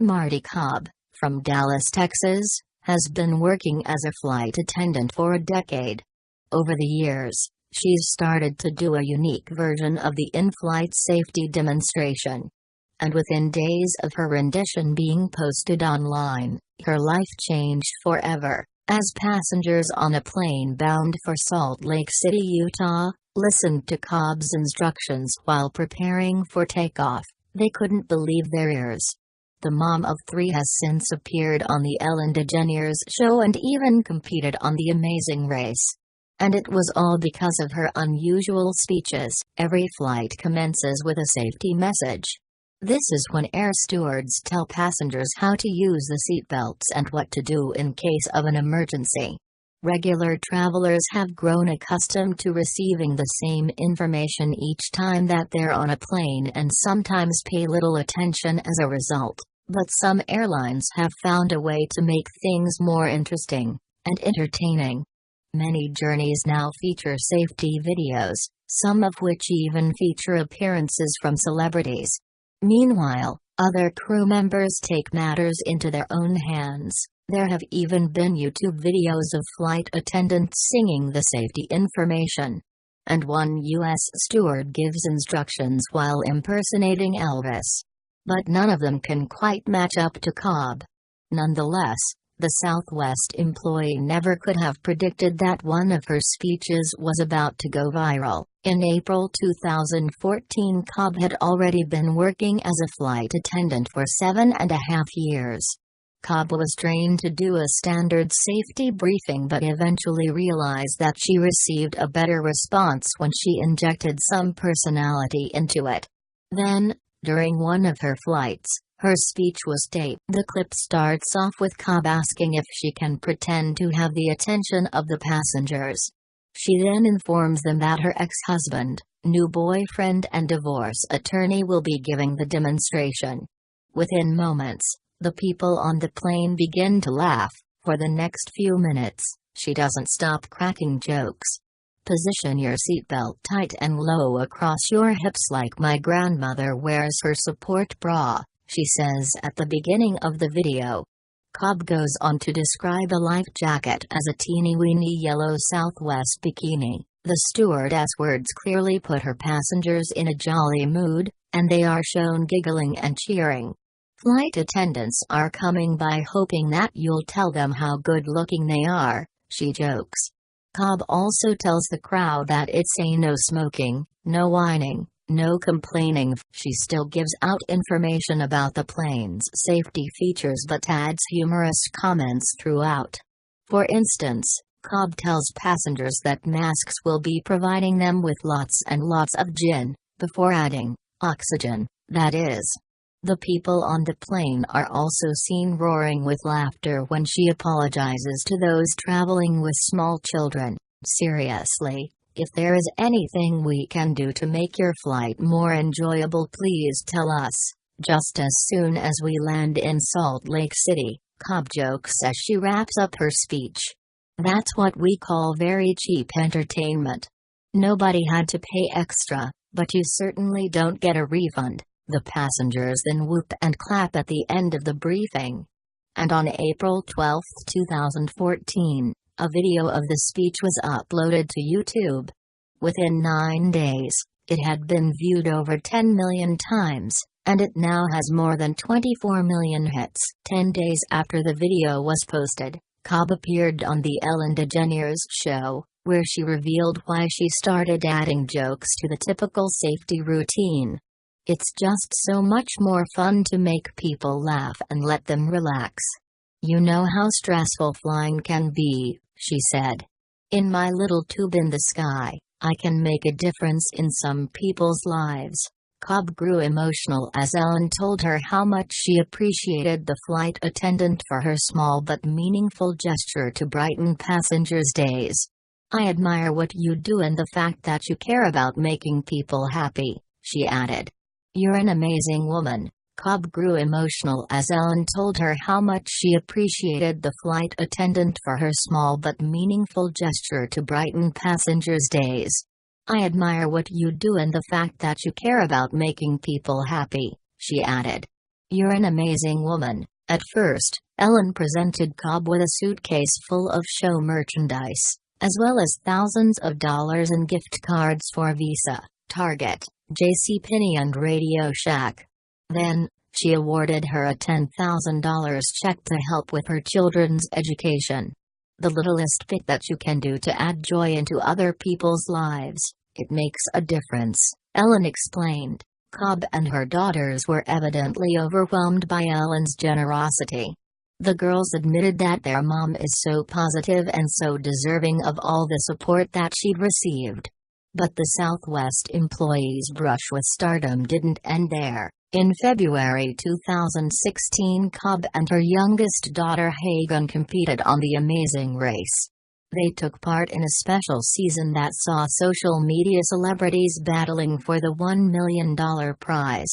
Marty Cobb, from Dallas, Texas, has been working as a flight attendant for a decade. Over the years, she's started to do a unique version of the in-flight safety demonstration. And within days of her rendition being posted online, her life changed forever, as passengers on a plane bound for Salt Lake City, Utah, listened to Cobb's instructions while preparing for takeoff. They couldn't believe their ears. The mom of three has since appeared on the Ellen DeGeneres show and even competed on The Amazing Race. And it was all because of her unusual speeches. Every flight commences with a safety message. This is when air stewards tell passengers how to use the seatbelts and what to do in case of an emergency. Regular travelers have grown accustomed to receiving the same information each time that they're on a plane and sometimes pay little attention as a result. But some airlines have found a way to make things more interesting and entertaining. Many journeys now feature safety videos, some of which even feature appearances from celebrities. Meanwhile, other crew members take matters into their own hands. There have even been YouTube videos of flight attendants singing the safety information. And one U.S. steward gives instructions while impersonating Elvis. But none of them can quite match up to Cobb. Nonetheless, the Southwest employee never could have predicted that one of her speeches was about to go viral. In April 2014, Cobb had already been working as a flight attendant for 7.5 years. Cobb was trained to do a standard safety briefing but eventually realized that she received a better response when she injected some personality into it. Then, during one of her flights, her speech was taped. The clip starts off with Cobb asking if she can pretend to have the attention of the passengers. She then informs them that her ex-husband, new boyfriend and divorce attorney will be giving the demonstration. Within moments, the people on the plane begin to laugh. For the next few minutes, she doesn't stop cracking jokes. Position your seatbelt tight and low across your hips like my grandmother wears her support bra, she says at the beginning of the video. Cobb goes on to describe a life jacket as a teeny-weeny yellow Southwest bikini. The stewardess words clearly put her passengers in a jolly mood, and they are shown giggling and cheering. Flight attendants are coming by hoping that you'll tell them how good-looking they are, she jokes. Cobb also tells the crowd that it's a no smoking, no whining, no complaining. She still gives out information about the plane's safety features but adds humorous comments throughout. For instance, Cobb tells passengers that masks will be providing them with lots and lots of gin, before adding, oxygen, that is. The people on the plane are also seen roaring with laughter when she apologizes to those traveling with small children. Seriously, if there is anything we can do to make your flight more enjoyable, please tell us. Just as soon as we land in Salt Lake City, Cobb jokes as she wraps up her speech. That's what we call very cheap entertainment. Nobody had to pay extra, but you certainly don't get a refund. The passengers then whoop and clap at the end of the briefing. And on April 12, 2014, a video of the speech was uploaded to YouTube. Within 9 days, it had been viewed over 10 million times, and it now has more than 24 million hits. 10 days after the video was posted, Cobb appeared on the Ellen DeGeneres show, where she revealed why she started adding jokes to the typical safety routine. It's just so much more fun to make people laugh and let them relax. You know how stressful flying can be, she said. In my little tube in the sky, I can make a difference in some people's lives. Cobb grew emotional as Ellen told her how much she appreciated the flight attendant for her small but meaningful gesture to brighten passengers' days. I admire what you do and the fact that you care about making people happy, she added. You're an amazing woman. Cobb grew emotional as Ellen told her how much she appreciated the flight attendant for her small but meaningful gesture to brighten passengers' days. I admire what you do and the fact that you care about making people happy, she added. "You're an amazing woman." At first, Ellen presented Cobb with a suitcase full of show merchandise, as well as thousands of dollars in gift cards for Visa, Target, JCPenney and Radio Shack. Then, she awarded her a $10,000 check to help with her children's education. "The littlest bit that you can do to add joy into other people's lives, it makes a difference," Ellen explained. Cobb and her daughters were evidently overwhelmed by Ellen's generosity. The girls admitted that their mom is so positive and so deserving of all the support that she'd received. But the Southwest employee's brush with stardom didn't end there. In February 2016, Cobb and her youngest daughter Hagen competed on The Amazing Race. They took part in a special season that saw social media celebrities battling for the $1 million prize.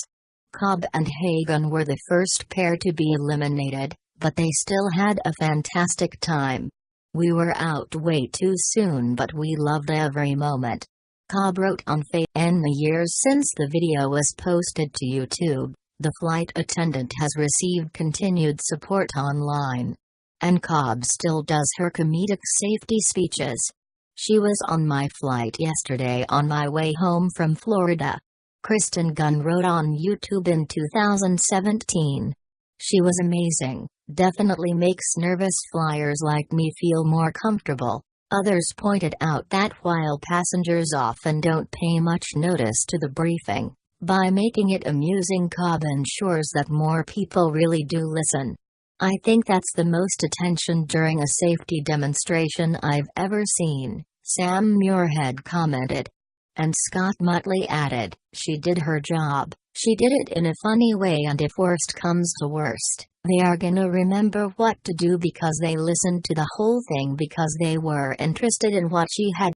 Cobb and Hagen were the first pair to be eliminated, but they still had a fantastic time. "We were out way too soon, but we loved every moment," Cobb wrote on Facebook. In the years since the video was posted to YouTube, the flight attendant has received continued support online. And Cobb still does her comedic safety speeches. "She was on my flight yesterday on my way home from Florida," Kristen Gunn wrote on YouTube in 2017. "She was amazing, definitely makes nervous flyers like me feel more comfortable." Others pointed out that while passengers often don't pay much notice to the briefing, by making it amusing, Cobb ensures that more people really do listen. "I think that's the most attention during a safety demonstration I've ever seen," Sam Muirhead commented. And Scott Mutley added, "She did her job, she did it in a funny way, and if worst comes to worst, they are gonna remember what to do because they listened to the whole thing because they were interested in what she had